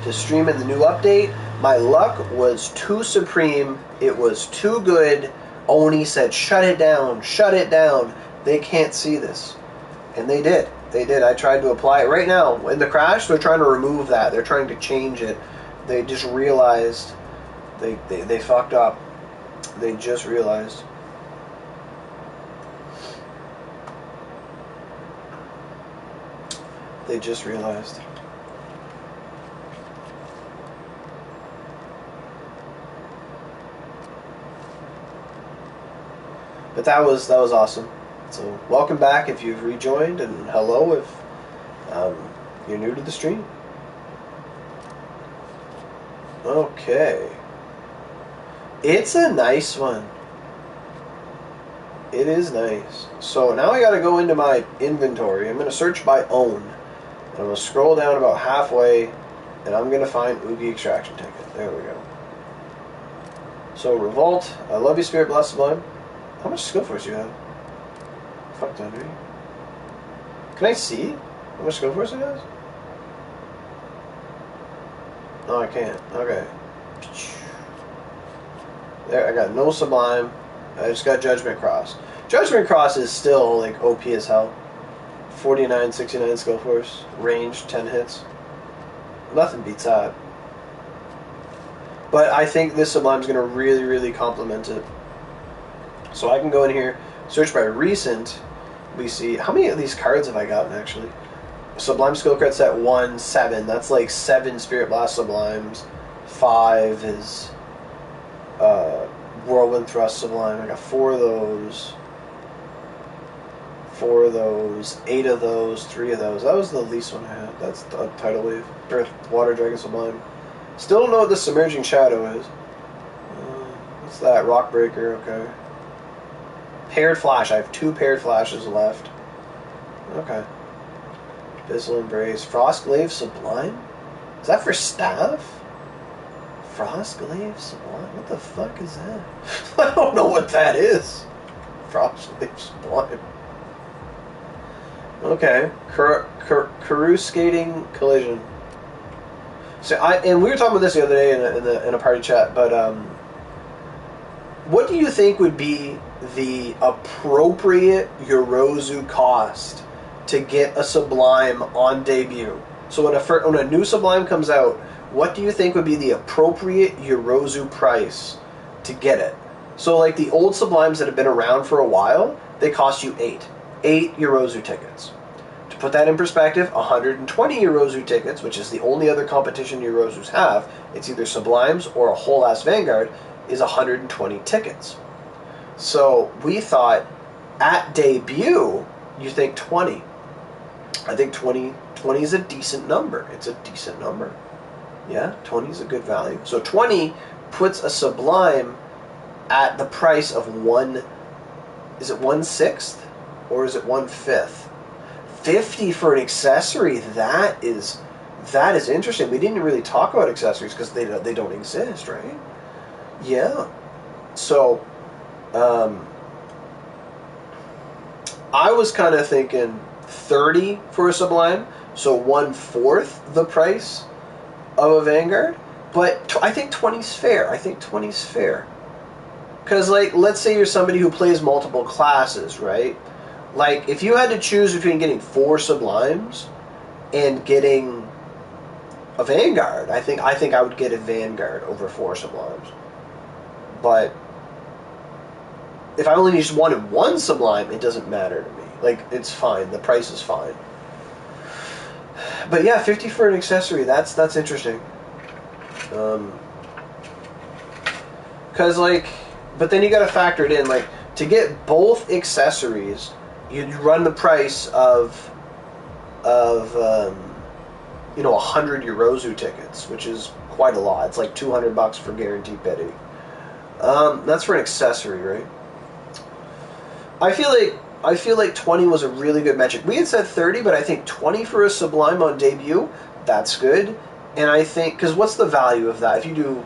to stream in the new update. My luck was too supreme. It was too good. Oni said, shut it down, shut it down. They can't see this. And they did. They did. I tried to apply it. Right now, in the crash, they're trying to remove that. They're trying to change it. They just realized they fucked up. They just realized. They just realized. But that was awesome. So welcome back if you've rejoined, and hello if you're new to the stream. Okay. It's a nice one. It is nice. So now I gotta go into my inventory. I'm gonna search by own. And I'm gonna scroll down about halfway, and I'm gonna find Oogie Extraction Ticket. There we go. So Revolt, I love you, Spirit Blessed Sublime. How much skill force do you have? Fuck that, right? Can I see how much skill force it has? No, I can't. Okay. There, I got no Sublime. I just got Judgment Cross. Judgment Cross is still like OP as hell. 49, 69 skill force. Range, 10 hits. Nothing beats that. But I think this Sublime's going to really, really complement it. So I can go in here, search by recent. We see, how many of these cards have I gotten actually? Sublime skill crit set 1, 7. That's like 7 Spirit Blast Sublimes. 5 is Whirlwind Thrust Sublime. I got 4 of those. 4 of those. 8 of those. 3 of those. That was the least one I had. That's the Tidal Wave. Or Water Dragon Sublime. Still don't know what the Submerging Shadow is. What's that? Rock Breaker. Okay. Paired Flash. I have 2 paired flashes left. Okay. Abyssal Embrace. Frostglaive Sublime? Is that for staff? Frostglaive Sublime? What the fuck is that? I don't know what that is. Frostglaive Sublime. Okay. Coruscating Collision. So and we were talking about this the other day in a party chat, but what do you think would be the appropriate Yorozu cost to get a Sublime on debut? So when a new Sublime comes out, what do you think would be the appropriate Yorozu price to get it? So like the old Sublimes that have been around for a while, they cost you 8 Yorozu tickets. To put that in perspective, 120 Yorozu tickets, which is the only other competition Yorozus have, it's either Sublimes or a whole ass Vanguard, is 120 tickets. So we thought at debut, you think 20. I think 20 is a decent number. It's a decent number. Yeah, 20 is a good value. So 20 puts a Sublime at the price of is it 1/6 or is it 1/5? 50 for an accessory. That is interesting. We didn't really talk about accessories because they don't exist, right? Yeah. So I was kind of thinking 30 for a Sublime, so 1/4 the price of a Vanguard. But I think 20's fair. I think 20's fair. Because, like, let's say you're somebody who plays multiple classes, right? Like, if you had to choose between getting 4 Sublimes and getting a Vanguard, I think I would get a Vanguard over 4 Sublimes. But if I only just wanted 1 Sublime, it doesn't matter to me. Like, it's fine. The price is fine. But yeah, 50 for an accessory. That's interesting. Because, like, but then you got to factor it in. Like, to get both accessories, you run the price of 100 Yorozu tickets, which is quite a lot. It's like $200 for guaranteed bidding. That's for an accessory, right? I feel like 20 was a really good metric. We had said 30, but I think 20 for a Sublime on debut, that's good. And I think, because what's the value of that? If you do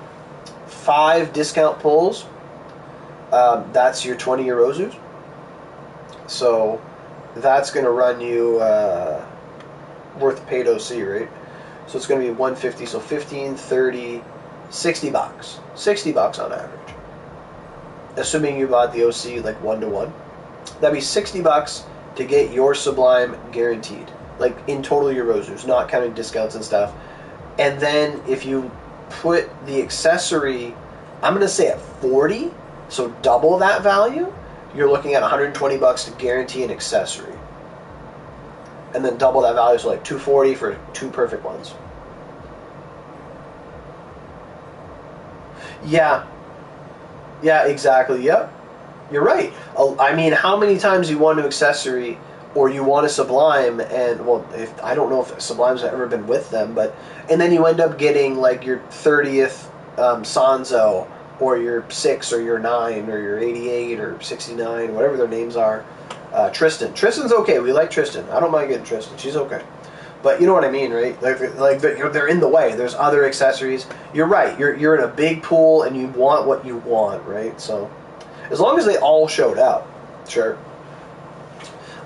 5 discount pulls, that's your 20 Yorozus. So that's going to run you worth Pt2, right? So it's going to be 150. So 15, 30, 60 bucks. 60 bucks on average. Assuming you bought the OC like 1-to-1. That'd be 60 bucks to get your Sublime guaranteed. Like in total your Rosus, not counting discounts and stuff. And then if you put the accessory, I'm going to say at 40, so double that value, you're looking at 120 bucks to guarantee an accessory. And then double that value, so like 240 for 2 perfect ones. Yeah. Yeah, exactly. Yep. You're right. I mean, how many times you want an accessory or you want a Sublime, and, well, I don't know if Sublimes have ever been with them, but, and then you end up getting, like, your 30th Sanzo, or your 6, or your 9, or your 88, or 69, whatever their names are. Tristan. Tristan's okay. We like Tristan. I don't mind getting Tristan. She's okay. But you know what I mean, right? Like they're in the way. There's other accessories. You're right. You're in a big pool, and you want what you want, right? So, as long as they all showed up, sure.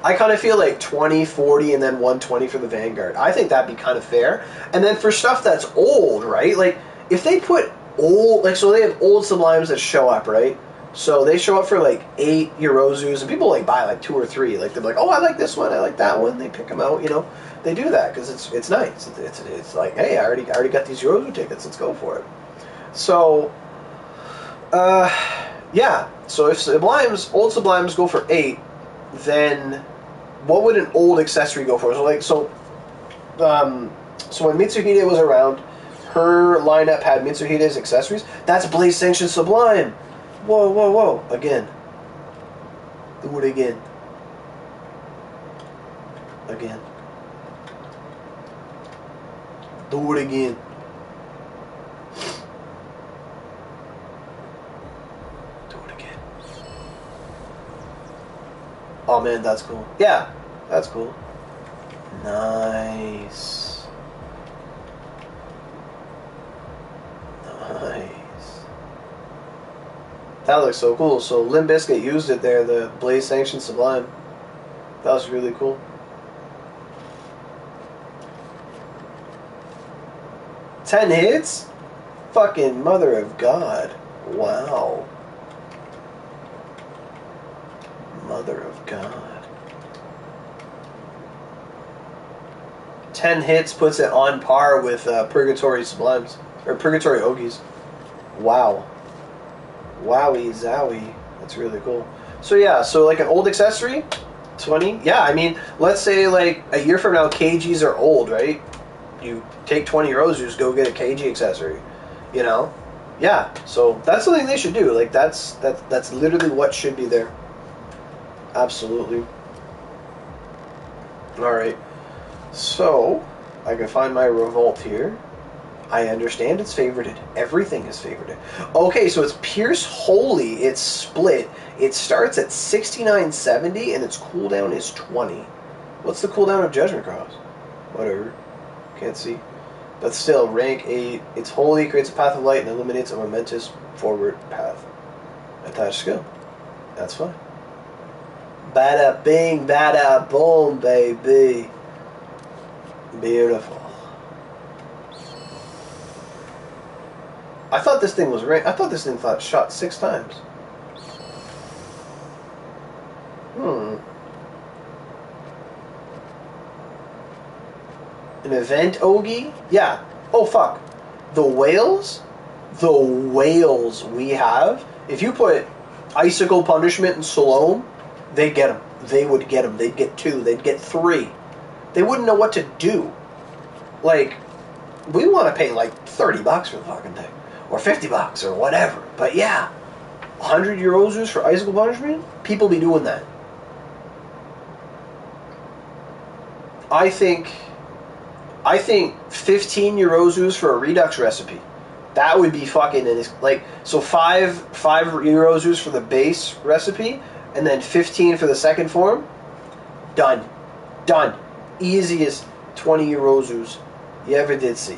I kind of feel like 20, 40, and then 120 for the Vanguard. I think that'd be kind of fair. And then for stuff that's old, right? Like, if they put old, like, so they have old Sublimes that show up, right? So they show up for, like, 8 Eurozus, and people, like, buy, like, 2 or 3. Like, they're like, oh, I like this one, I like that one. They pick them out, you know. They do that, because it's nice. It's like, hey, I already got these Eurozu tickets, let's go for it. So, yeah. So if Sublimes, old Sublimes go for 8, then what would an old accessory go for? So when Mitsuhide was around, her lineup had Mitsuhide's accessories. That's Blaze Sanction Sublime. Whoa, whoa, whoa. Again. Do it again. Again. Do it again. Oh man, that's cool. Yeah, that's cool. Nice. Nice. That looks so cool. So Limp Bizkit used it there, the Blaze Sanction Sublime. That was really cool. $10 hits? Fucking mother of God. Wow. Mother of God. 10 hits puts it on par with Purgatory Sublimes. Or Purgatory Ogis. Wow. Wowie zowie. That's really cool. So yeah, so like an old accessory, 20. Yeah, I mean, let's say like a year from now KGs are old, right? You take 20 Rosus, go get a KG accessory. You know? Yeah. So that's something they should do. Like that's literally what should be there. Absolutely. Alright. So, I can find my Revolt here. I understand it's favorited. Everything is favorited. Okay, so it's Pierce Holy. It's split. It starts at 69.70 and its cooldown is 20. What's the cooldown of Judgment Cross? Whatever. Can't see. But still, rank 8. It's holy, creates a path of light, and eliminates a momentous forward path. Attached skill. That's fine. Bada bing, bada boom, baby. Beautiful. I thought this thing was ranked. I thought this thing shot 6 times. An event Ogi? Yeah. Oh fuck. The whales? The whales we have. If you put Icicle Punishment and Salome, they'd get them. They would get them. They'd get 2. They'd get 3. They wouldn't know what to do. Like, we want to pay like $30 for the fucking thing. Or $50 or whatever. But yeah, 100 Eurozus for Icicle Punishment? People be doing that. I think 15 Eurozus for a Redux recipe. That would be fucking, like, so 5 Eurozus for the base recipe, and then 15 for the second form. Done. Done. Easiest 20 Eurozus you ever did see.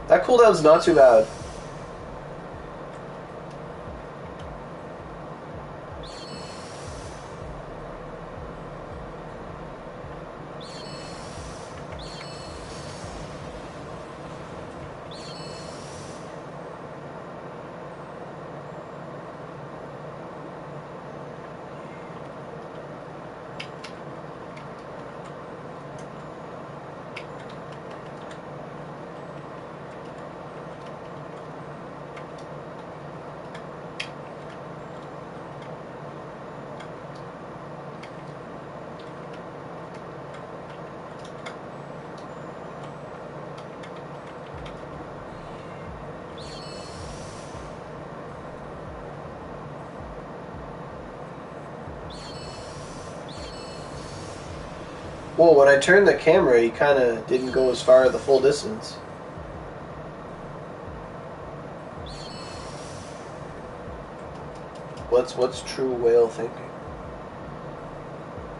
That cooldown's not too bad. Well, when I turned the camera, he kind of didn't go as far the full distance. What's true whale thinking?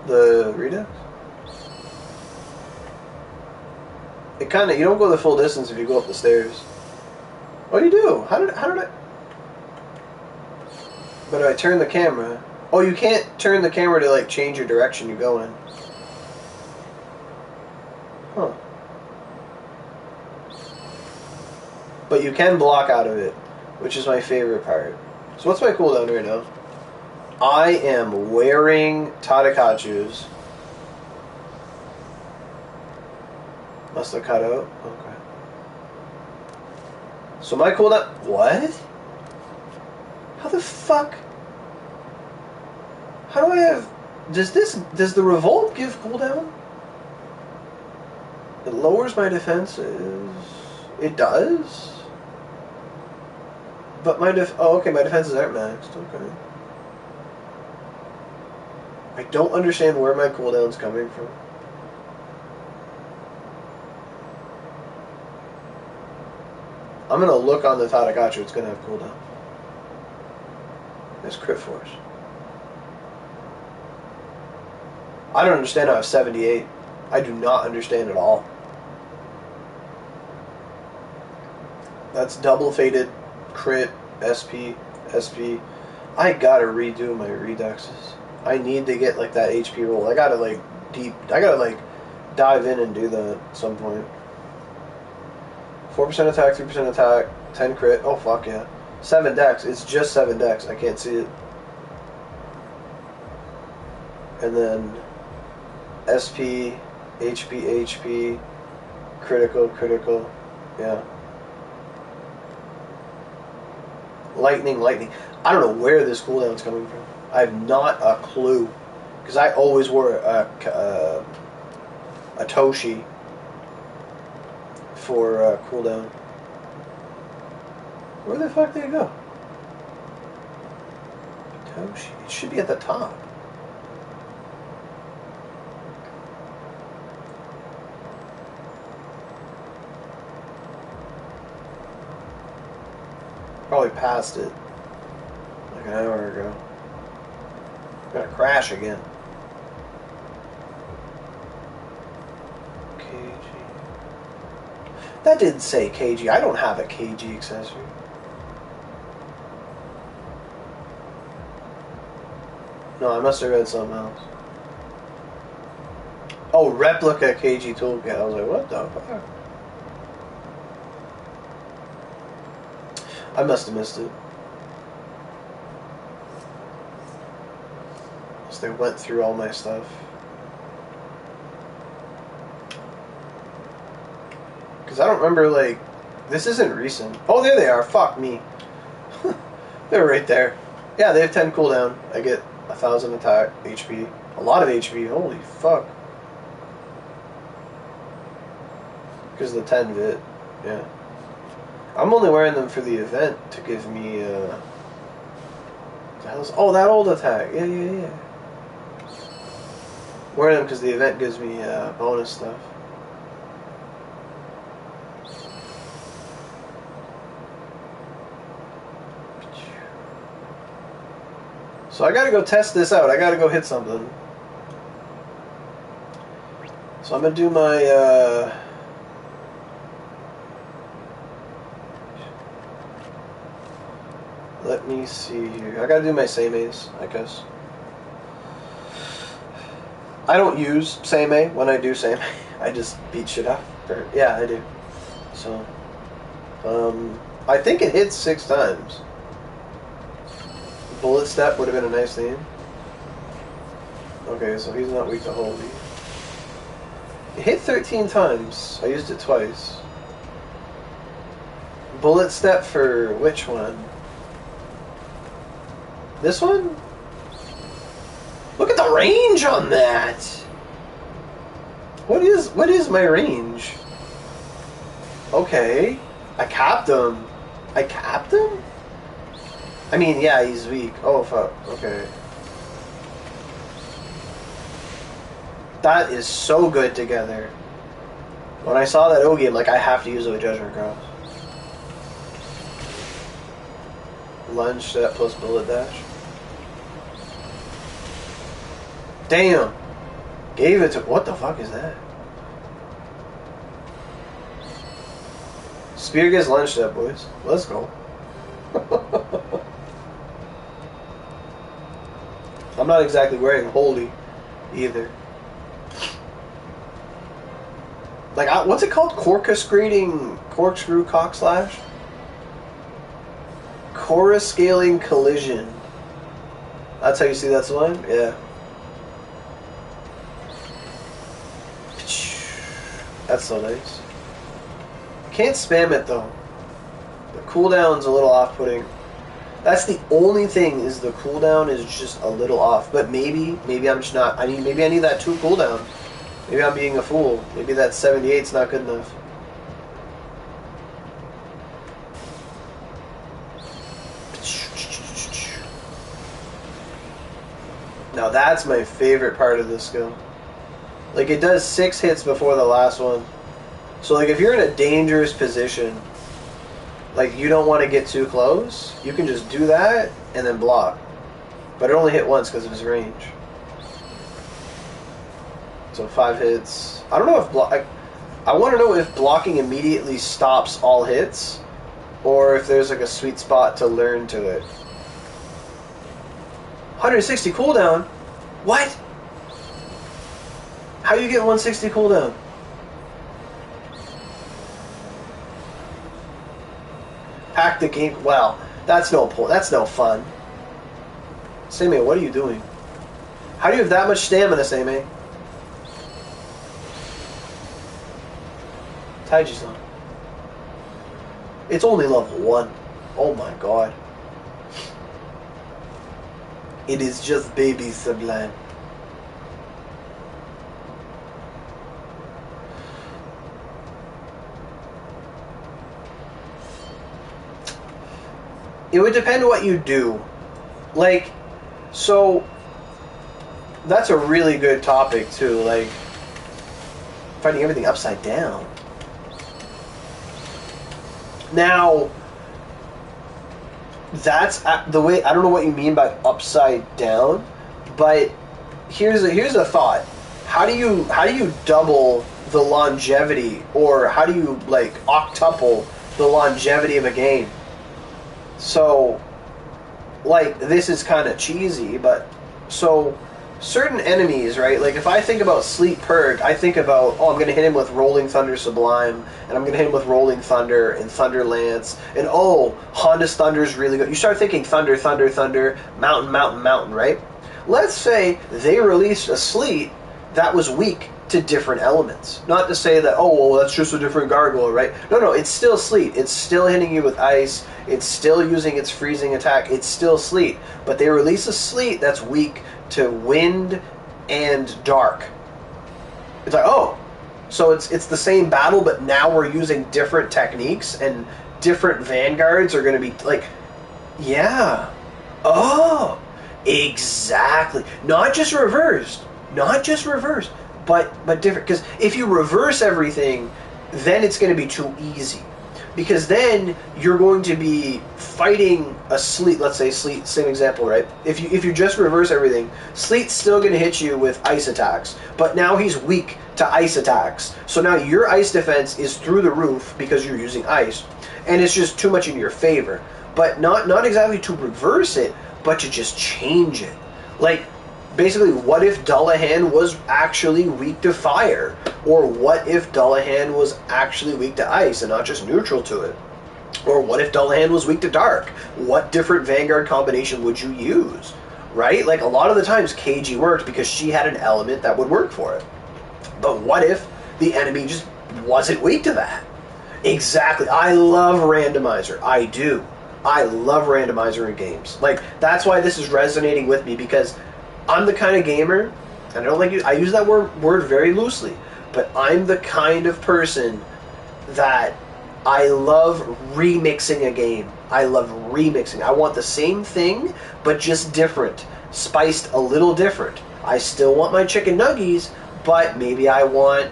The redux? It kind of, you don't go the full distance if you go up the stairs. Oh, you do. How did I? But I turn the camera. Oh, you can't turn the camera to like change your direction you go in. Huh. But you can block out of it, which is my favorite part. So what's my cooldown right now? I am wearing Tadakatsu's. Must have cut out? Okay. So my cooldown... What? How the fuck? How do I have... Does the revolt give cooldown? It lowers my defenses. It does? But my oh, okay, my defenses aren't maxed. Okay. I don't understand where my cooldown's coming from. I'm gonna look on the Tadakatsu, it's gonna have cooldown. It's crit force. I don't understand how I have 78. I do not understand at all. That's double faded, crit, SP, SP. I gotta redo my reduxes. I need to get like that HP roll. I gotta like dive in and do that at some point. 4% attack, 3% attack, 10 crit. Oh fuck yeah. 7 dex. It's just 7 dex. I can't see it. And then SP, HP, HP, critical, critical. Yeah. Lightning, lightning. I don't know where this cooldown's coming from. I have not a clue. Because I always wore a Toshi for cooldown. Where the fuck did it go? Toshi. It should be at the top. Probably passed it like an hour ago. Gonna crash again. KG. That didn't say KG. I don't have a KG accessory. No, I must have read something else. Oh, replica KG toolkit. I was like, what the fuck? I must have missed it. So they went through all my stuff. Because I don't remember, like... This isn't recent. Oh, there they are. Fuck me. They're right there. Yeah, they have 10 cooldown. I get 1,000 attack, HP. A lot of HP. Holy fuck. Because of the 10 vit. Yeah. I'm only wearing them for the event to give me, what the hell's... Oh, that old attack. Yeah, yeah, yeah. Wearing them because the event gives me, bonus stuff. So I gotta go test this out. I gotta go hit something. So I'm gonna do my, let me see here. I gotta do my Seimeis, I guess. I don't use Seimei when I do Seimei. I just beat shit up. Yeah, I do. So, I think it hits 6 times. Bullet Step would have been a nice name. Okay, so he's not weak to holy. It hit 13 times. I used it twice. Bullet Step for which one? This one? Look at the range on that! What is my range? Okay. I capped him. I capped him? I mean, yeah, he's weak. Oh, fuck. Okay. That is so good together. When I saw that Ogi, I'm like, I have to use it with Judgment Cross. Lunge step plus bullet dash. Damn! Gave it to... What the fuck is that? Spear gets lunge step, boys. Let's go. I'm not exactly wearing holy either. Like, what's it called? Corkscrewing corkscrew cock slash? Coruscaling collision. That's how you see that slime? Yeah. That's so nice. Can't spam it though. The cooldown's a little off-putting. That's the only thing, is the cooldown is just a little off. But maybe I'm just not. Maybe I need that 2 cooldown. Maybe I'm being a fool. Maybe that 78's not good enough. Now that's my favorite part of this skill. Like, it does 6 hits before the last one. So like, if you're in a dangerous position, like you don't want to get too close, you can just do that and then block. But it only hit once because of his range. So 5 hits. I don't know if I want to know if blocking immediately stops all hits, or if there's like a sweet spot to learn to it. 160 cooldown? What? How do you get 160 cooldown? Hack the game. Well, that's no point. That's no fun. Seimei, what are you doing? How do you have that much stamina, Seimei? Taiji-san. It's only level 1. Oh my god. It is just baby Sublime. It would depend on what you do. Like, so that's a really good topic too. Like, finding everything upside down. Now, that's the way. I don't know what you mean by upside down, but here's a thought. How do you double the longevity, or how do you like octuple the longevity of a game? So, like, this is kind of cheesy, but so certain enemies, right? Like, if I think about Sleet Purg, I think about, oh, I'm going to hit him with Rolling Thunder Sublime, and I'm going to hit him with Rolling Thunder and Thunder Lance, and oh, Honda's Thunder's really good. You start thinking Thunder, Thunder, Thunder, Mountain, Mountain, Mountain, right? Let's say they released a Sleet that was weak to different elements. Not to say that, oh, well, that's just a different gargoyle, right? No, it's still Sleet. It's still hitting you with ice. It's still using its freezing attack. It's still Sleet. But they release a Sleet that's weak to wind and dark. It's like, oh, so it's the same battle, but now we're using different techniques, and different vanguards are going to be like, yeah, oh, exactly. Not just reversed, but different. Because if you reverse everything, then it's going to be too easy. Because then you're going to be fighting a Sleet, let's say Sleet, same example, right? If you just reverse everything, Sleet's still going to hit you with ice attacks, but now he's weak to ice attacks. So now your ice defense is through the roof because you're using ice, and it's just too much in your favor. But not exactly to reverse it, but to just change it. Like, basically, what if Dullahan was actually weak to fire? Or what if Dullahan was actually weak to ice and not just neutral to it? Or what if Dullahan was weak to dark? What different Vanguard combination would you use? Right? Like, a lot of the times KG worked because she had an element that would work for it. But what if the enemy just wasn't weak to that? Exactly. I love randomizer. I do. I love randomizer in games. Like, that's why this is resonating with me, because I'm the kind of gamer, and I don't like I use that word very loosely, but I'm the kind of person that I love remixing a game. I love remixing. I want the same thing, but just different. Spiced a little different. I still want my chicken nuggies, but maybe I want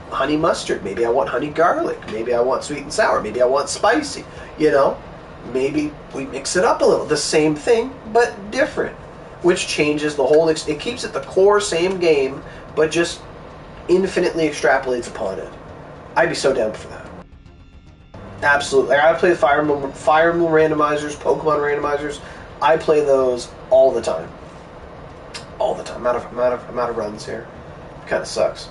honey mustard, maybe I want honey garlic, maybe I want sweet and sour, maybe I want spicy, you know? Maybe we mix it up a little. The same thing, but different, which changes the whole, it keeps it the core same game, but just infinitely extrapolates upon it. I'd be so down for that. Absolutely. I play the Fire Emblem randomizers, Pokemon randomizers. I play those all the time. All the time. I'm out of runs here. Kind of sucks.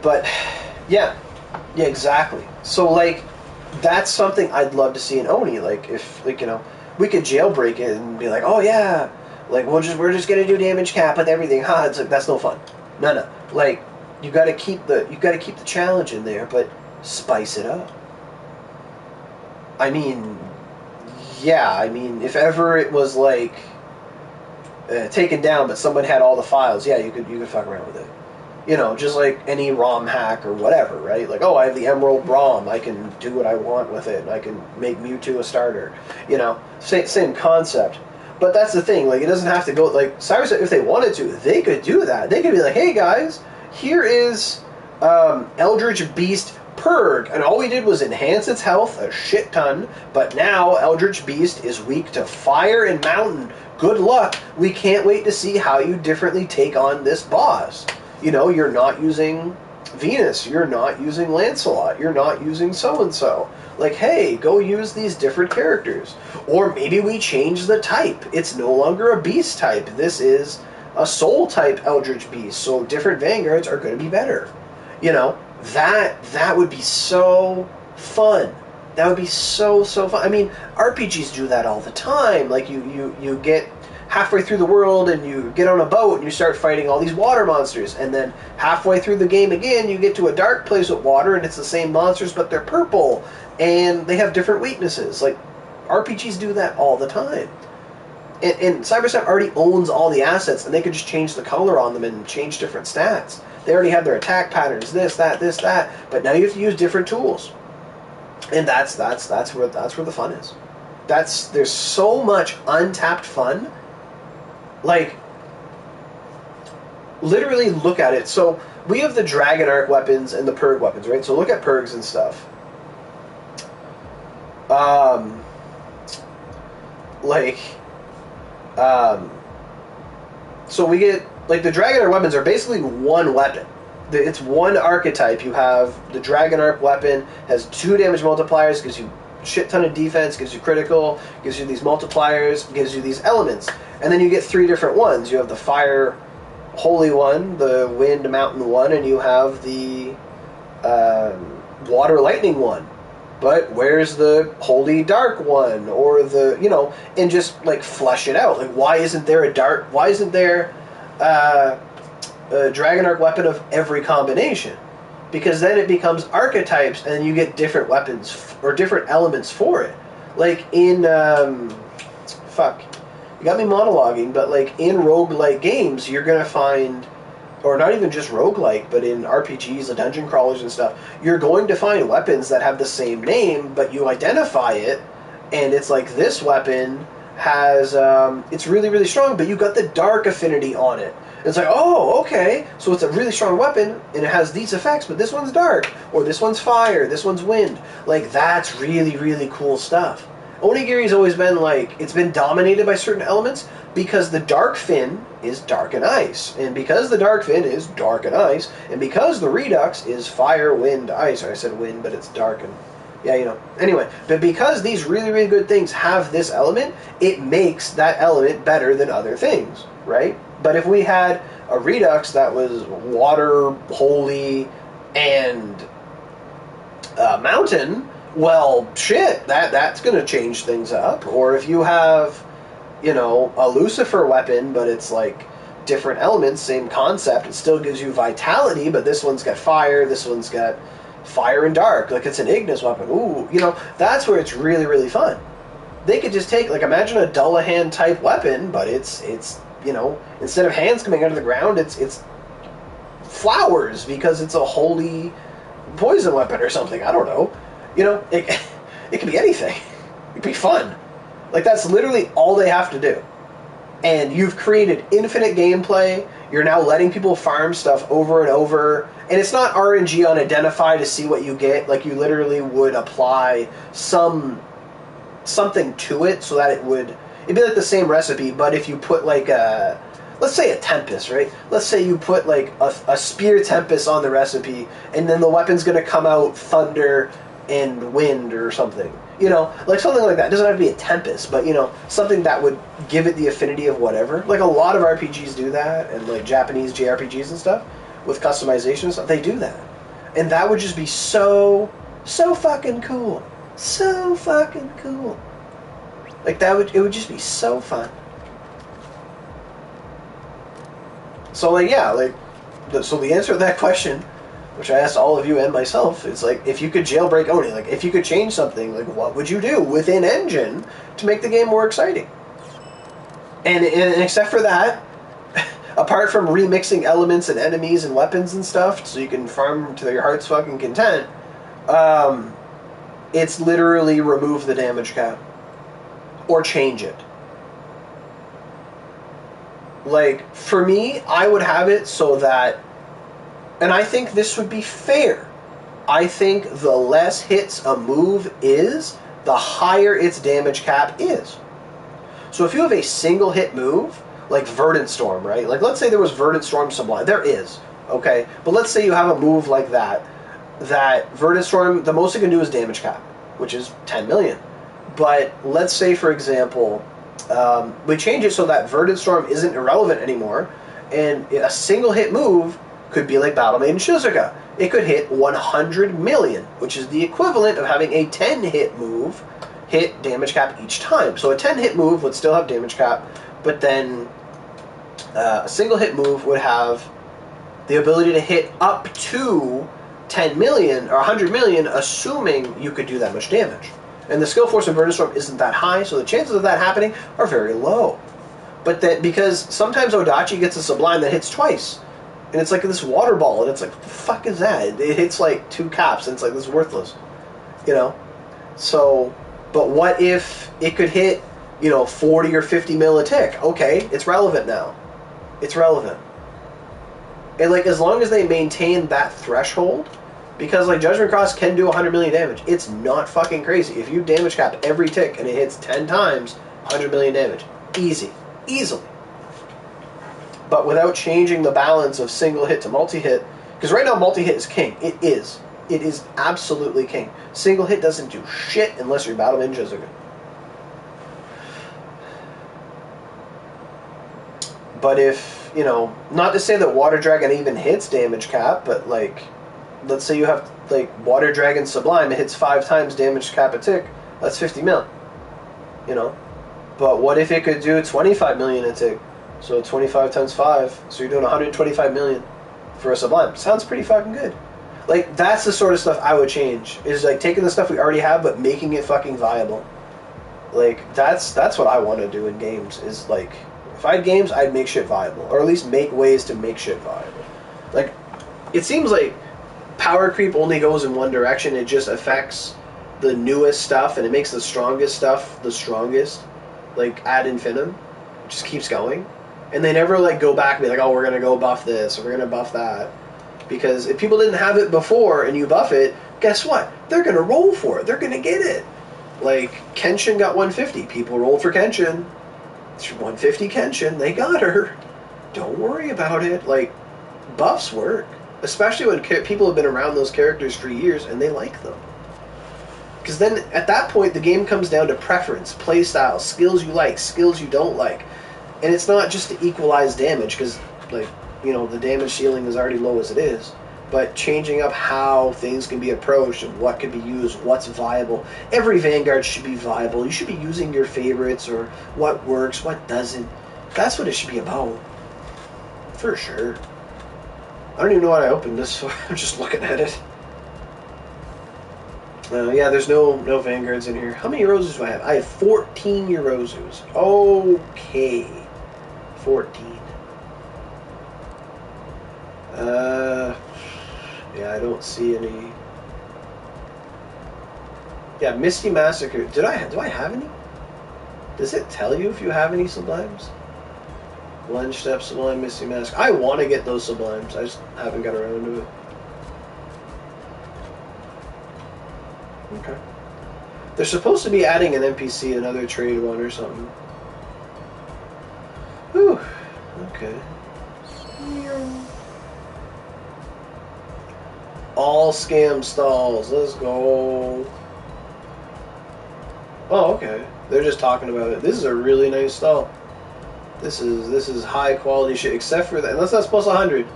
But yeah, exactly. So like, that's something I'd love to see in Oni. Like if we could jailbreak it and be like, oh yeah, like we're just gonna do damage cap with everything. Ha! It's like that's no fun. No. Like you got to keep the challenge in there, but spice it up. I mean, yeah. If ever it was like taken down, but someone had all the files, yeah, you could fuck around with it. Just like any ROM hack or whatever, right? Like, oh, I have the Emerald ROM, I can do what I want with it, and I can make Mewtwo a starter. Same concept. But that's the thing, like, it doesn't have to go, like, Cyrus, if they wanted to, they could do that. They could be like, hey guys, here is Eldritch Beast Purg, and all we did was enhance its health a shit ton, but now Eldritch Beast is weak to fire and mountain. Good luck. We can't wait to see how you differently take on this boss. You're not using Venus, you're not using Lancelot, you're not using so-and-so. Like, hey, go use these different characters. Or maybe we change the type. It's no longer a beast type. This is a soul type Eldritch Beast, so different Vanguards are going to be better. That would be so fun. That would be so fun. I mean, RPGs do that all the time. Like, you get halfway through the world and you get on a boat and you start fighting all these water monsters, and then halfway through the game again you get to a dark place with water and it's the same monsters but they're purple and they have different weaknesses. Like, RPGs do that all the time. And Cyberset already owns all the assets, and they could just change the color on them and change different stats. They already have their attack patterns, this, that, but now you have to use different tools. And that's where the fun is. There's so much untapped fun. Like, literally look at it. So, we have the Dragon Arc weapons and the Purg weapons, right? So look at Purgs and stuff. So we get, like, the Dragon Arc weapons are basically one weapon. It's one archetype. You have the Dragon Arc weapon, has 2 damage multipliers, gives you shit ton of defense, gives you critical, gives you these multipliers, gives you these elements. And then you get 3 different ones. You have the fire holy one, the wind mountain one, and you have the water lightning one. But where's the holy dark one? Or the, and just like flesh it out. Like, why isn't there a Dragon Arc weapon of every combination? Because then it becomes archetypes, and you get different weapons or different elements for it. Like in you got me monologuing, but like in roguelike games, you're gonna find, or not even just roguelike, but in RPGs, the dungeon crawlers and stuff, you're going to find weapons that have the same name, but you identify it, and it's like, this weapon has, it's really, really strong, but you got the dark affinity on it. It's like, oh, okay, so it's a really strong weapon, and it has these effects, but this one's dark, or this one's fire, this one's wind. Like, that's really, really cool stuff. Onigiri's always been like, it's been dominated by certain elements, because the Dark Fin is dark and ice, and because the Dark Fin is dark and ice, and because the Redux is fire, wind, ice. I said wind, but it's dark and, yeah, Anyway, but because these really, really good things have this element, it makes that element better than other things, right? But if we had a Redux that was water, holy, and mountain, well, shit, that's going to change things up. Or if you have, a Lucifer weapon, but it's like different elements, same concept, it still gives you vitality, but this one's got fire, this one's got fire and dark, like it's an Ignis weapon. Ooh, that's where it's really, really fun. They could just take, like, imagine a Dullahan type weapon, but it's instead of hands coming out of the ground, it's flowers, because it's a holy poison weapon or something. I don't know. It could be anything. It could be fun. Like, that's literally all they have to do. and you've created infinite gameplay. You're now letting people farm stuff over and over, and it's not RNG on identify to see what you get. Like, you literally would apply something to it so that it'd be like the same recipe, but if you put like let's say a Tempest, right? Let's say you put like a Spear Tempest on the recipe, and then the weapon's going to come out thunder and wind or something. You know, like something like that. It doesn't have to be a Tempest, but, you know, something that would give it the affinity of whatever. Like, a lot of RPGs do that, and like Japanese JRPGs and stuff, with customization and stuff, they do that. And that would just be so fucking cool. So fucking cool. Like, it would just be so fun. So, like, yeah, like, so the answer to that question, which I asked all of you and myself, is like, if you could jailbreak Oni, like, if you could change something, like, what would you do within engine to make the game more exciting? And except for that, apart from remixing elements and enemies and weapons and stuff, so you can farm to your heart's fucking content, it's literally remove the damage cap. Or change it. Like, for me, I would have it so that, and I think this would be fair, I think the less hits a move is, the higher its damage cap is. So if you have a single hit move, like Verdant Storm, right? Like, let's say there was Verdant Storm Sublime. There is, okay? But let's say you have a move like that Verdant Storm, the most it can do is damage cap, which is 10 million. But let's say, for example, we change it so that Verdant Storm isn't irrelevant anymore, and a single hit move could be like Battle Maiden Shizuka. It could hit 100 million, which is the equivalent of having a 10-hit move hit damage cap each time. So a 10-hit move would still have damage cap, but then a single hit move would have the ability to hit up to 10 million or 100 million, assuming you could do that much damage. And the skill force of Verdant Storm isn't that high, so the chances of that happening are very low. But that, because sometimes Odachi gets a Sublime that hits twice, and it's like this water ball, and it's like, what the fuck is that? It hits like 2 caps, and it's like, this is worthless. You know? So, but what if it could hit, 40 or 50 mil a tick? Okay, it's relevant now. It's relevant. And like, as long as they maintain that threshold, because like Judgment Cross can do 100 million damage. It's not fucking crazy. If you damage cap every tick and it hits 10 times, 100 million damage. Easy. Easily. But without changing the balance of single hit to multi-hit, because right now multi-hit is king. It is. It is absolutely king. Single hit doesn't do shit unless your battle ninjas are good. But if, not to say that Water Dragon even hits damage cap, but like, let's say you have like Water Dragon Sublime, it hits 5 times damage cap a tick, that's 50 mil. But what if it could do 25 million a tick? So 25 times 5, so you're doing 125 million for a Sublime. Sounds pretty fucking good. Like, that's the sort of stuff I would change, is like taking the stuff we already have but making it fucking viable. Like, that's what I want to do in games, is like, if I had games, I'd make shit viable, or at least make ways to make shit viable. Like, it seems like power creep only goes in one direction. It just affects the newest stuff, and it makes the strongest stuff the strongest, like ad infinitum. It just keeps going, and they never like go back and be like, oh, we're gonna go buff this or we're gonna buff that, because if people didn't have it before and you buff it, guess what? They're gonna roll for it. They're gonna get it. Like, Kenshin got 150. People rolled for Kenshin. It's 150 Kenshin. They got her. Don't worry about it. Like, buffs work. Especially when people have been around those characters for years and they like them. Because then, at that point, the game comes down to preference, playstyle, skills you like, skills you don't like. And it's not just to equalize damage, because, like, the damage ceiling is already low as it is. But changing up how things can be approached and what can be used, what's viable. Every Vanguard should be viable. You should be using your favorites, or what works, what doesn't. That's what it should be about. For sure. I don't even know what I opened this for. I'm just looking at it. Yeah, there's no Vanguards in here. How many Eurozus do I have? I have 14 Eurozus. Okay. 14. Yeah, I don't see any. Yeah, Misty Massacre. Do I have any? Does it tell you if you have any Sublimes? Lunge Step, Sublime, Misty Mask. I want to get those Sublimes. I just haven't got around to it. Okay. They're supposed to be adding an NPC, another trade one or something. Whew. Okay. All scam stalls. Let's go. Oh, okay. They're just talking about it. This is a really nice stall. This is high quality shit. Except for that, unless that's plus 100.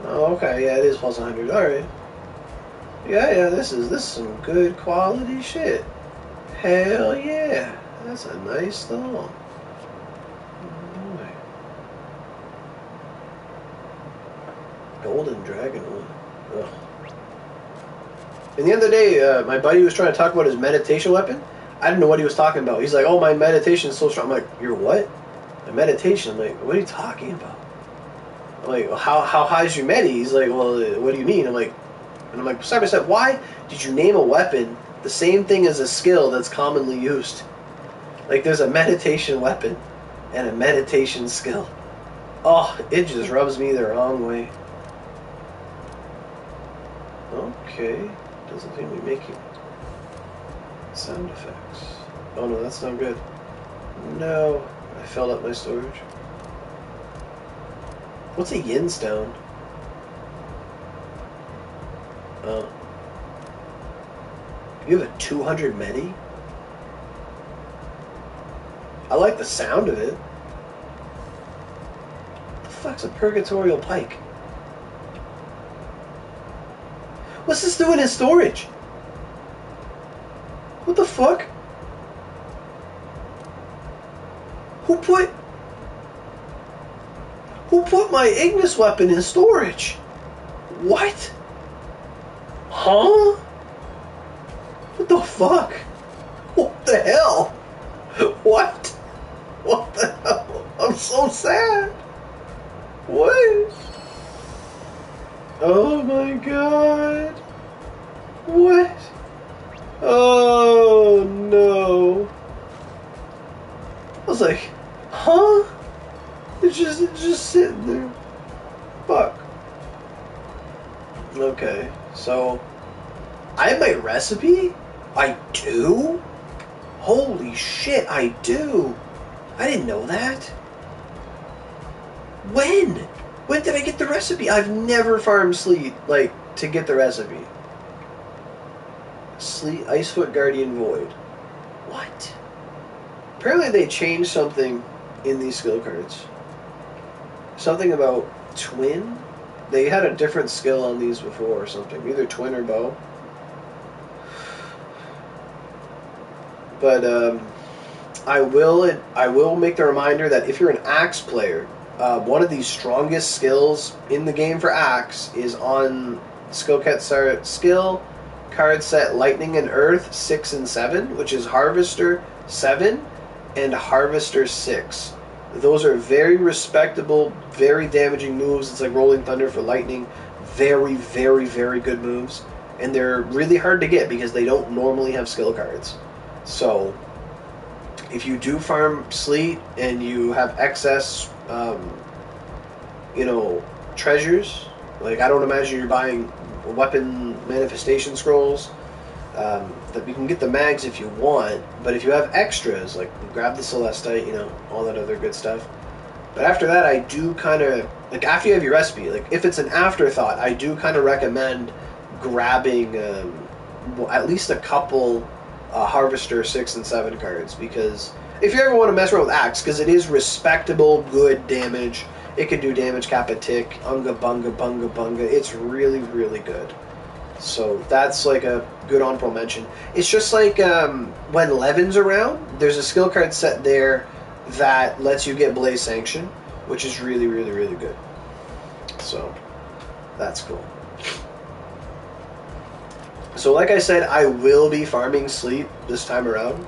Oh, okay. Yeah, it is plus 100. All right. Yeah. This is some good quality shit. Hell yeah. That's a nice stall. Golden Dragon one. Ugh. And the other day, my buddy was trying to talk about his meditation weapon. I didn't know what he was talking about. He's like, "Oh, my meditation is so strong." I'm like, "Your what?" My meditation. I'm like, "What are you talking about?" I'm like, well, how high is your medi? He's like, "Well, what do you mean?" I'm like, side by side, why did you name a weapon the same thing as a skill that's commonly used? Like, there's a meditation weapon and a meditation skill. Oh, it just rubs me the wrong way. Okay, doesn't seem to be making sound effects. Oh no, that's not good. No, I filled up my storage. What's a yin stone? Oh. You have a 200 medi? I like the sound of it. What the fuck's a purgatorial pike? What's this doing in storage? What the fuck? Who put my Ignis weapon in storage? What? Huh? What the fuck? What the hell? What? What the hell? I'm so sad. What? Oh my god. What? Oh no. I was like, huh? It's just sitting there. Fuck. Okay, so I have my recipe? I do? Holy shit, I do. I didn't know that. When? When did I get the recipe? I've never farmed Sleet, like, to get the recipe. Sleet, Icefoot Guardian Void. What? Apparently they changed something in these skill cards. Something about twin? They had a different skill on these before or something. Either twin or bow. But I will make the reminder that if you're an axe player, one of the strongest skills in the game for axe is on skill card set Lightning and Earth 6 and 7, which is Harvester 7 and Harvester 6. Those are very respectable, very damaging moves. It's like Rolling Thunder for Lightning. Very, very, very good moves. And they're really hard to get because they don't normally have skill cards. So, if you do farm Sleet and you have excess, treasures, like I don't imagine you're buying weapon manifestation scrolls, that you can get the mags if you want, but if you have extras, like grab the Celestite, all that other good stuff. But after that, I do kind of, like after you have your recipe, like if it's an afterthought, I do kind of recommend grabbing at least a couple Harvester 6 and 7 cards, because if you ever want to mess around with Axe, because it is respectable, good damage, it can do damage cap a tick, unga bunga bunga bunga, it's really, really good. So that's like a good on-pro mention. It's just like when Levin's around, there's a skill card set there that lets you get Blaze Sanction, which is really, really, really good. So that's cool. So like I said, I will be farming Sleet this time around.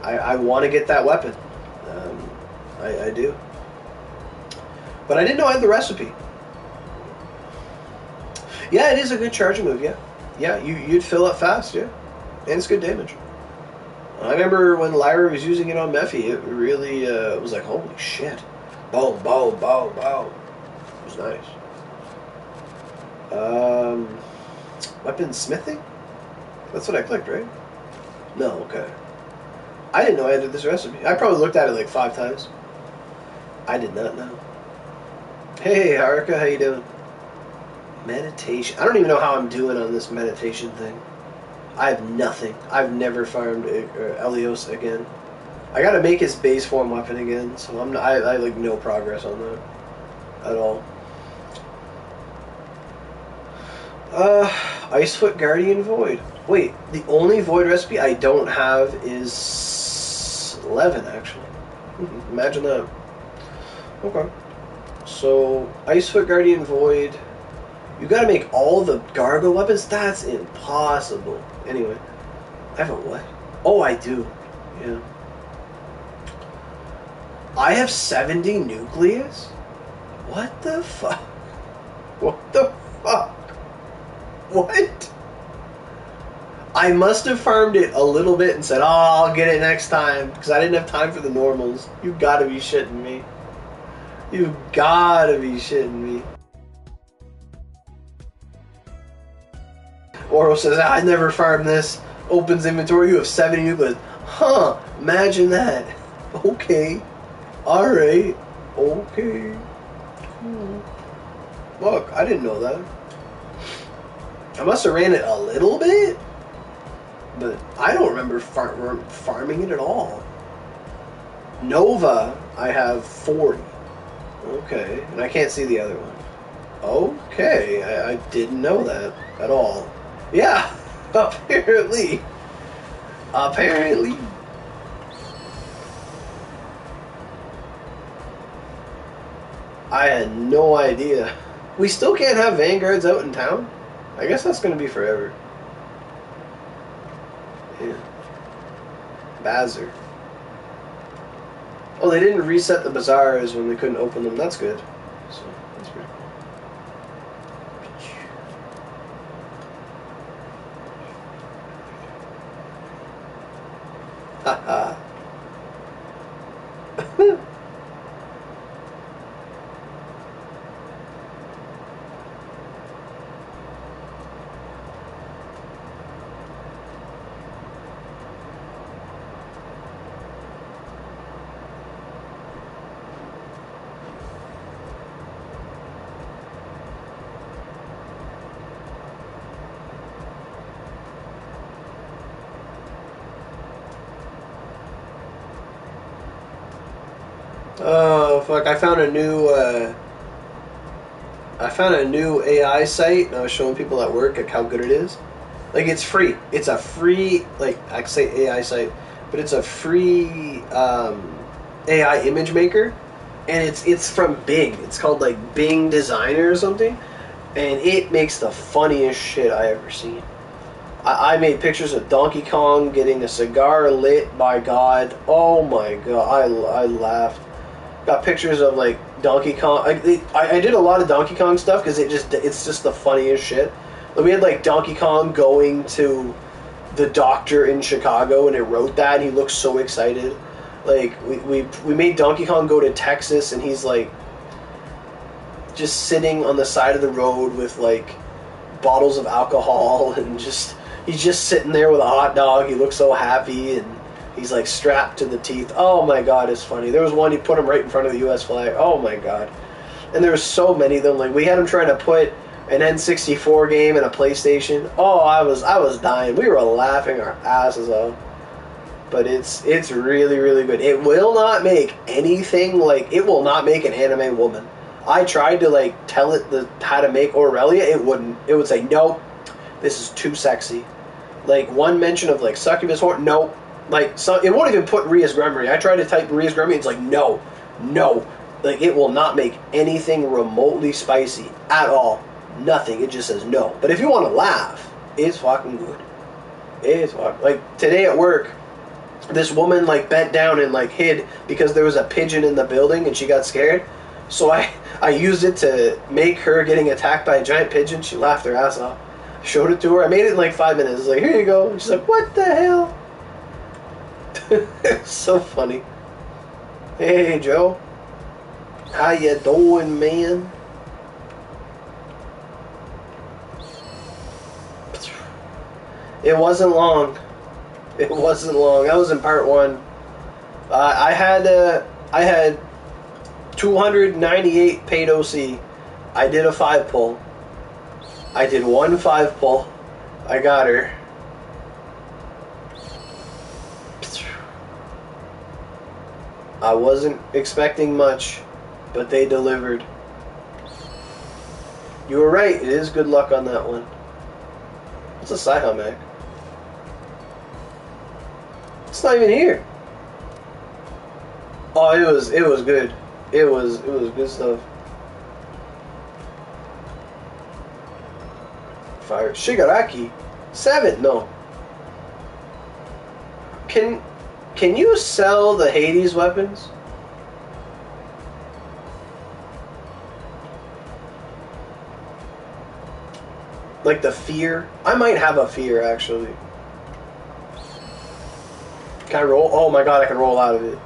I want to get that weapon. I do. But I didn't know I had the recipe. Yeah, it is a good charging move, yeah. Yeah, you'd fill up fast, yeah. And it's good damage. I remember when Lyra was using it on Mephi, it really was like, holy shit. Boom, boom, boom, boom. It was nice. Weapon smithing? That's what I clicked, right? No, okay. I didn't know I did this recipe. I probably looked at it like 5 times. I did not know. Hey, Haruka, how you doing? Meditation. I don't even know how I'm doing on this meditation thing. I have nothing. I've never farmed Elios again. I gotta make his base form weapon again, so I like no progress on that at all. Icefoot Guardian Void. Wait, the only Void recipe I don't have is 11, actually. Imagine that. Okay. So, Icefoot Guardian Void. You gotta make all the gargoyle weapons? That's impossible. Anyway. I have a what? Oh, I do. Yeah. I have 70 nucleus? What the fuck? What the fuck? What? I must have farmed it a little bit and said, oh, I'll get it next time, because I didn't have time for the normals. You gotta be shitting me. You gotta be shitting me. Oro says, I never farmed this. Opens inventory, you have 70 nucleus. Huh, imagine that. Okay. Alright. Okay. Cool. Look, I didn't know that. I must have ran it a little bit, but I don't remember farming it at all. Nova, I have 40. Okay, and I can't see the other one. Okay, I didn't know that at all. Yeah, apparently. Apparently. I had no idea. We still can't have vanguards out in town? I guess that's going to be forever. Yeah. Bazzer. Oh, they didn't reset the bazaars when they couldn't open them. That's good. So, that's pretty cool. Haha. Oh fuck! I found a new AI site, and I was showing people at work like how good it is. Like, it's free. It's a free, like, I could say AI site, but it's a free AI image maker, and it's from Bing. It's called like Bing Designer or something, and it makes the funniest shit I ever seen. I made pictures of Donkey Kong getting a cigar lit by God. Oh my god, I laughed. Got pictures of like Donkey Kong. I did a lot of Donkey Kong stuff because it's just the funniest shit. Like, we had like Donkey Kong going to the doctor in Chicago, and it wrote that, and he looked so excited. Like, we made Donkey Kong go to Texas, and he's like just sitting on the side of the road with like bottles of alcohol, and he's just sitting there with a hot dog. He looks so happy, and he's like strapped to the teeth. Oh my god, it's funny. There was one, he put him right in front of the US flag. Oh my god. And there was so many of them. Like, we had him trying to put an N64 game in a PlayStation. Oh, I was dying. We were laughing our asses off. But it's really, really good. It will not make anything like, it will not make an anime woman. I tried to like tell it how to make Aurelia, it wouldn't. It would say, nope, this is too sexy. Like, one mention of like succubus horn, nope. Like, so it won't even put Ria's Gremory. I tried to type Ria's Gremory, it's like, no. Like, it will not make anything remotely spicy at all. Nothing. It just says no. But if you want to laugh, it's fucking good. It's fucking, like, today at work, this woman like bent down and like hid because there was a pigeon in the building and she got scared. So I used it to make her getting attacked by a giant pigeon. She laughed her ass off. I showed it to her. I made it in like 5 minutes. I was like, here you go. And she's like, what the hell? It's so funny. Hey, Joe. How you doing, man? It wasn't long. It wasn't long. That was in part 1. I had 298 paid OC. I did a 5 pull. I did 1 5 pull. I got her. I wasn't expecting much, but they delivered. You were right. It is good luck on that one. What's a Saiha Mag? It's not even here. Oh, it was good. It was good stuff. Fire Shigaraki 7. No. Can you sell the Hades weapons? Like the fear? I might have a fear actually. Can I roll? Oh my god, I can roll out of it.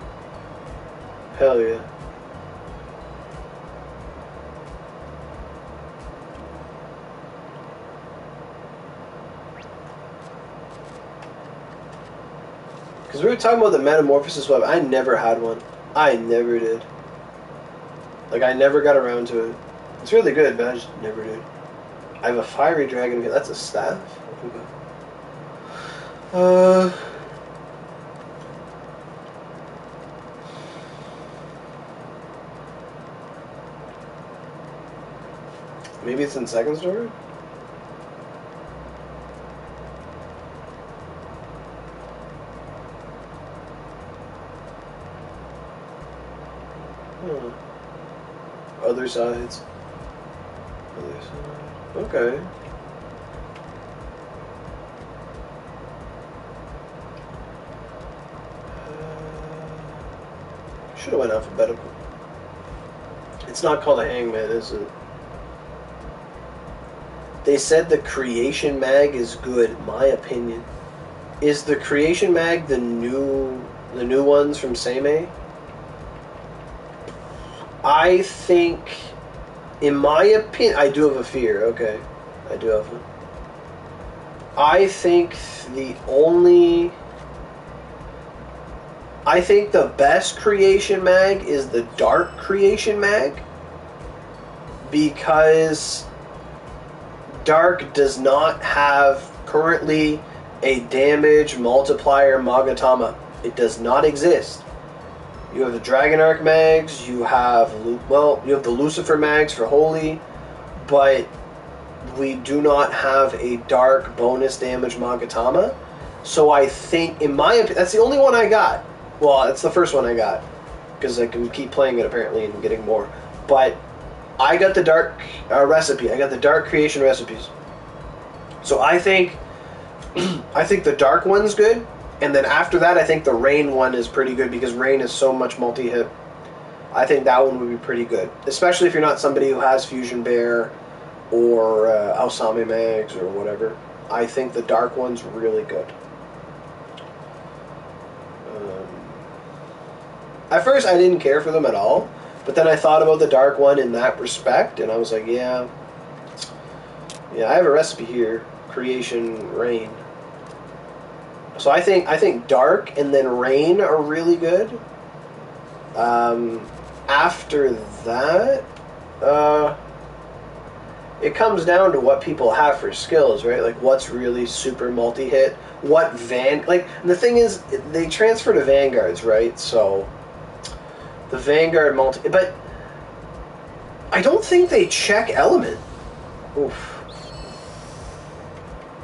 Hell yeah. Because we were talking about the Metamorphosis weapon. I never had one. I never did. Like, I never got around to it. It's really good, but I just never did. I have a Fiery Dragon. That's a staff? Okay. Maybe it's in second story? Other sides. Other side. Okay. Should have went alphabetical. It's not called a hangman, is it? They said the Creation Mag is good. My opinion. Is the Creation Mag the new ones from Seimei? I think, in my opinion, I do have a fear. Okay, I do have one. I think the best Creation Mag is the Dark Creation Mag, because Dark does not have currently a damage multiplier Magatama. It does not exist. You have the Dragon Arc mags, you have the Lucifer mags for Holy, but we do not have a Dark bonus damage Magatama. So I think, in my opinion, that's the only one I got. Well, that's the first one I got, because I can keep playing it apparently and getting more. But I got the Dark recipe. I got the Dark Creation recipes. So I think the Dark one's good. And then after that, I think the Rain one is pretty good, because Rain is so much multi-hit. I think that one would be pretty good. Especially if you're not somebody who has Fusion Bear or Ausame Mags or whatever. I think the Dark one's really good. At first, I didn't care for them at all. But then I thought about the Dark one in that respect, and I was like, yeah, I have a recipe here. Creation Rain. So I think Dark and then Rain are really good. After that, it comes down to what people have for skills, right? Like, what's really super multi-hit? What the thing is, they transfer to Vanguards, right? So the Vanguard but I don't think they check element. Oof.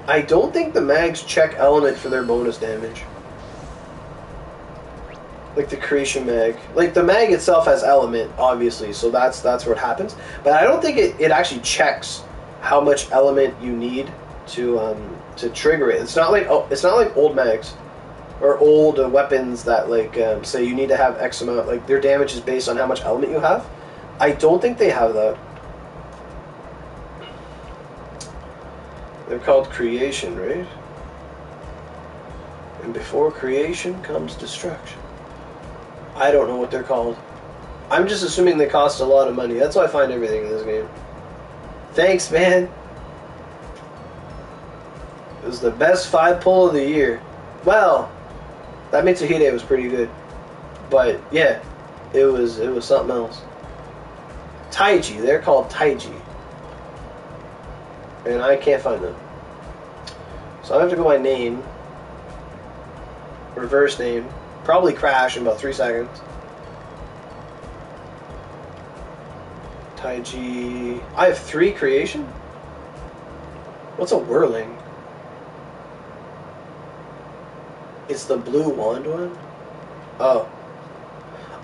I don't think the mags check element for their bonus damage. Like the Creation Mag. Like, the mag itself has element, obviously, so that's where it happens. But I don't think it actually checks how much element you need to trigger it. It's not like old mags or old weapons that say you need to have X amount. Like, their damage is based on how much element you have. I don't think they have that. They're called Creation, right? And before creation comes destruction. I don't know what they're called. I'm just assuming they cost a lot of money. That's how I find everything in this game. Thanks, man. It was the best 5 pull of the year. Well, that Mitsuhide was pretty good. But, yeah, it was something else. Taiji. They're called Taiji. And I can't find them. So I have to go by name. Reverse name. Probably crash in about 3 seconds. Taiji. I have 3 creation? What's a whirling? It's the blue wand one? Oh.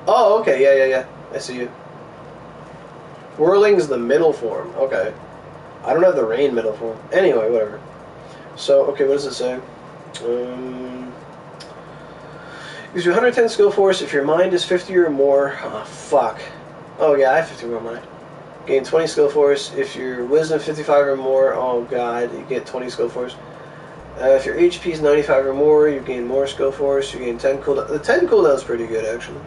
Oh, okay. Yeah. I see you. Whirling's the middle form. Okay. I don't have the rain middle form. Anyway, whatever. So, okay, what does it say? Gives you 110 skill force if your mind is 50 or more. Oh, fuck. Oh, yeah, I have 50 more mind. Gain 20 skill force. If your wisdom 55 or more, oh god, you get 20 skill force. If your HP is 95 or more, you gain more skill force. You gain 10 cooldown. The 10 cooldown is pretty good, actually.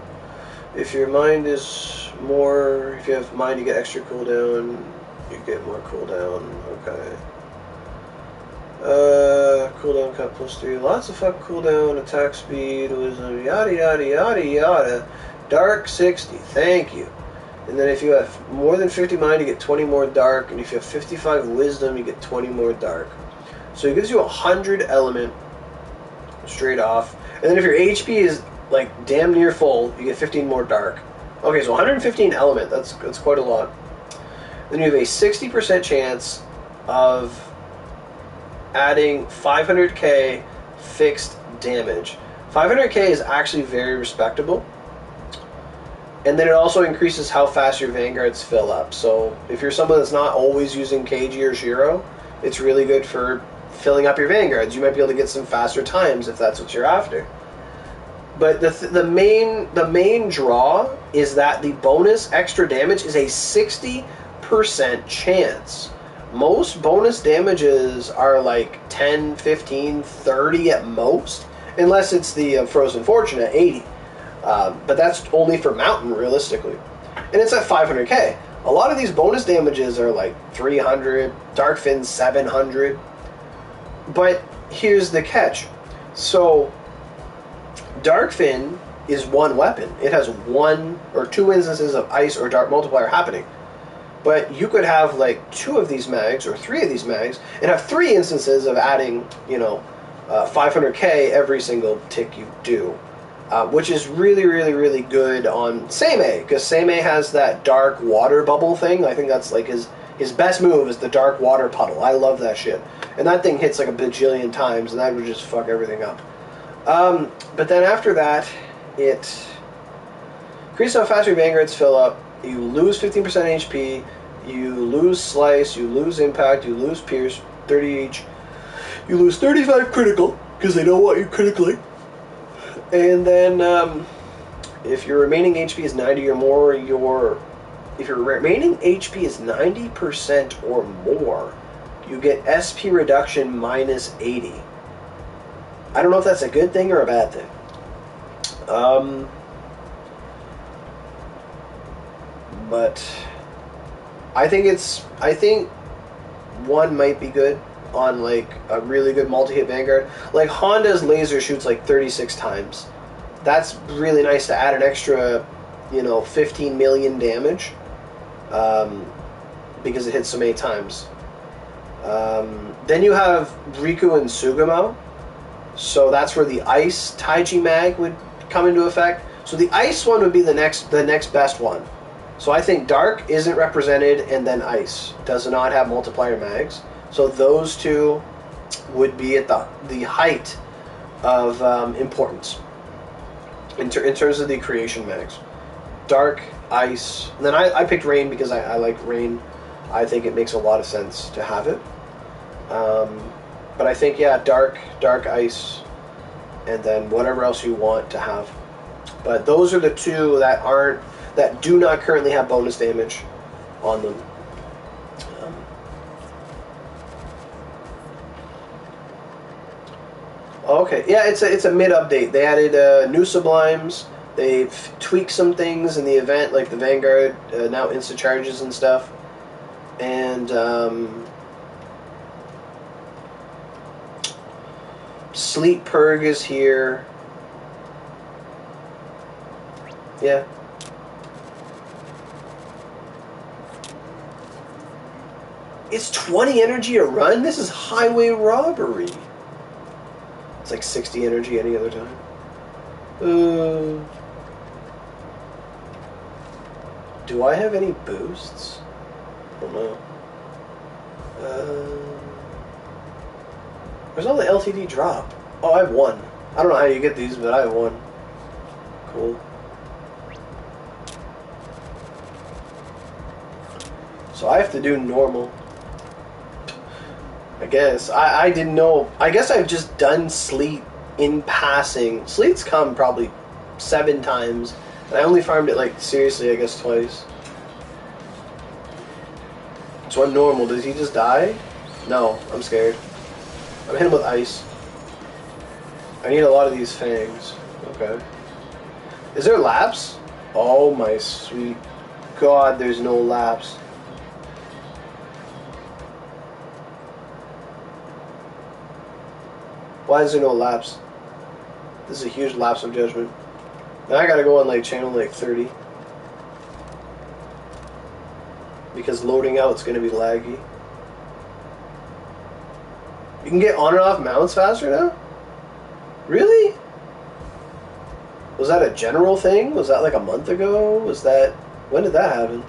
If your mind is more, if you have mind, you get extra cooldown. You get more cooldown. Okay. Cooldown cut +3. Lots of fuck cooldown, attack speed, wisdom, yada yada yada yada. Dark 60. Thank you. And then if you have more than 50 mind, you get 20 more dark. And if you have 55 wisdom, you get 20 more dark. So it gives you 100 element straight off. And then if your HP is like damn near full, you get 15 more dark. Okay, so 115 element. That's quite a lot. Then you have a 60% chance of adding 500k fixed damage. 500k is actually very respectable. And then it also increases how fast your vanguards fill up. So if you're someone that's not always using Keiji or Shiro, it's really good for filling up your vanguards. You might be able to get some faster times if that's what you're after. But the main draw is that the bonus extra damage is a 60% chance. Most bonus damages are like 10, 15, 30 at most, unless it's the Frozen Fortune at 80. But that's only for Mountain, realistically. And it's at 500k. A lot of these bonus damages are like 300, Darkfin 700. But here's the catch. So, Darkfin is one weapon. It has 1 or 2 instances of ice or dark multiplier happening. But you could have like 2 of these mags or 3 of these mags and have 3 instances of adding, 500k every single tick you do. Which is really, really, really good on Seimei, because Seimei has that dark water bubble thing. I think that's like his best move is the dark water puddle. I love that shit. And that thing hits like a bajillion times, and that would just fuck everything up. But then after that, it increases how fast your vanguards fill up. You lose 15% HP, you lose slice, you lose impact, you lose pierce, 30 each. You lose 35 critical, because they don't want you critically. And then, if your remaining HP is 90 or more, if your remaining HP is 90% or more, you get SP reduction minus 80. I don't know if that's a good thing or a bad thing. But I think one might be good on like a really good multi-hit vanguard. Like Honda's laser shoots like 36 times. That's really nice to add an extra, 15 million damage, because it hits so many times. Then you have Riku and Sugamo. So that's where the ice Taiji mag would come into effect. So the ice one would be the next best one. So I think dark isn't represented, and then ice does not have multiplier mags. So those two would be at the height of importance in terms of the creation mags. Dark, ice, and then I picked rain because I like rain. I think it makes a lot of sense to have it. But I think, yeah, dark, ice, and then whatever else you want to have. But those are the two that do not currently have bonus damage on them. Okay, yeah, it's a mid-update. They added new Sublimes. They've tweaked some things in the event, like the Vanguard now insta charges and stuff. And Sleet Purg is here. Yeah. It's 20 energy a run? This is highway robbery. It's like 60 energy any other time. Do I have any boosts? I don't know. Where's all the LTD drop? Oh, I have one. I don't know how you get these, but I have one. Cool. So I have to do normal. I guess. I didn't know. I guess I've just done Sleet in passing. Sleet's come probably 7 times. And I only farmed it, like, seriously, I guess twice. So I'm normal. Does he just die? No, I'm scared. I'm hitting him with ice. I need a lot of these fangs. Okay. Is there lapse? Oh my sweet God, there's no lapse. Why is there no lapse? This is a huge lapse of judgment. Now I gotta go on like channel like 30. Because loading out is gonna be laggy. You can get on and off mounts faster now? Really? Was that a general thing? Was that like a month ago? Was that... When did that happen?